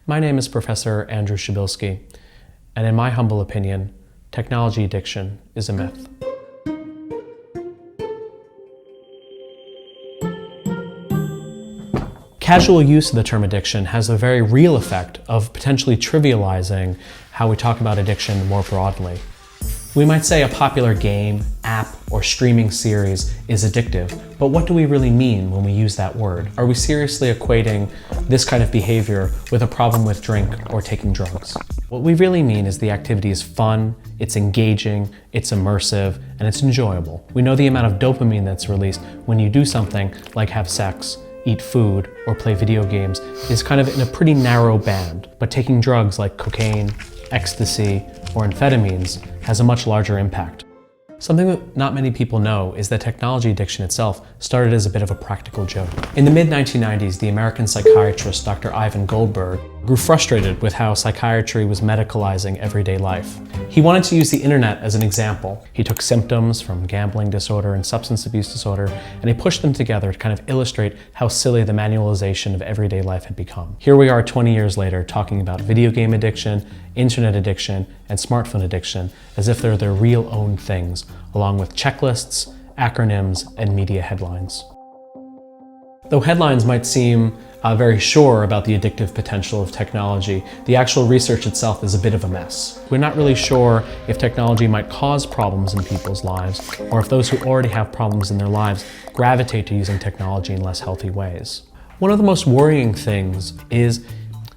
My name is Professor Andrew Przybylski, and in my humble opinion, technology addiction is a myth. Casual use of the term addiction has the very real effect of potentially trivializing how we talk about addiction more broadly. We might say a popular game, app, or streaming series is addictive, but what do we really mean when we use that word? Are we seriously equating this kind of behavior with a problem with drink or taking drugs? What we really mean is the activity is fun, it's engaging, it's immersive, and it's enjoyable. We know the amount of dopamine that's released when you do something like have sex, eat food, or play video games is kind of in a pretty narrow band, but taking drugs like cocaine, ecstasy, or amphetamines has a much larger impact. Something that not many people know is that technology addiction itself started as a bit of a practical joke. In the mid-1990s, the American psychiatrist Dr. Ivan Goldberg grew frustrated with how psychiatry was medicalizing everyday life. He wanted to use the internet as an example. He took symptoms from gambling disorder and substance abuse disorder, and he pushed them together to kind of illustrate how silly the manualization of everyday life had become. Here we are 20 years later talking about video game addiction, internet addiction, and smartphone addiction as if they're their real own things, along with checklists, acronyms, and media headlines. Though headlines might seem very sure about the addictive potential of technology, the actual research itself is a bit of a mess. We're not really sure if technology might cause problems in people's lives, or if those who already have problems in their lives gravitate to using technology in less healthy ways. One of the most worrying things is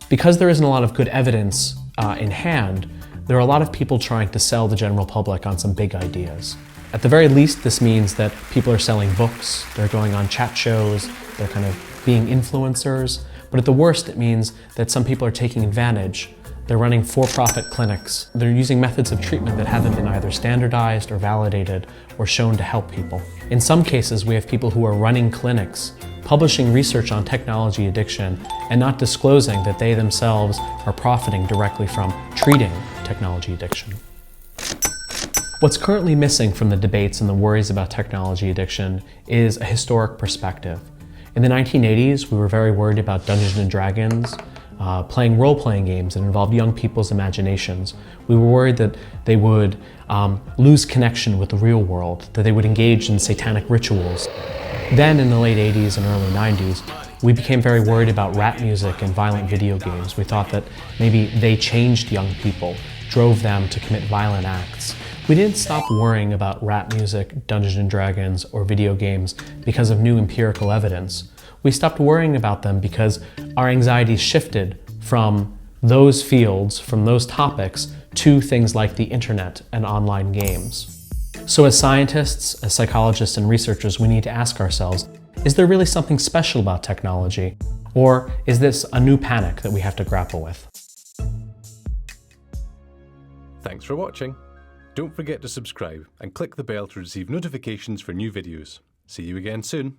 because there isn't a lot of good evidence in hand, there are a lot of people trying to sell the general public on some big ideas. At the very least, this means that people are selling books, they're going on chat shows, they're kind of being influencers, but at the worst it means that some people are taking advantage. They're running for-profit clinics. They're using methods of treatment that haven't been either standardized or validated or shown to help people. In some cases, we have people who are running clinics, publishing research on technology addiction, and not disclosing that they themselves are profiting directly from treating technology addiction. What's currently missing from the debates and the worries about technology addiction is a historic perspective. In the 1980s, we were very worried about Dungeons & Dragons, playing role-playing games that involved young people's imaginations. We were worried that they would lose connection with the real world, that they would engage in satanic rituals. Then in the late 80s and early 90s, we became very worried about rap music and violent video games. We thought that maybe they changed young people, drove them to commit violent acts. We didn't stop worrying about rap music, Dungeons & Dragons, or video games because of new empirical evidence. We stopped worrying about them because our anxieties shifted from those fields, from those topics, to things like the internet and online games. So as scientists, as psychologists and researchers, we need to ask ourselves, is there really something special about technology? Or is this a new panic that we have to grapple with? Thanks for watching. Don't forget to subscribe and click the bell to receive notifications for new videos. See you again soon.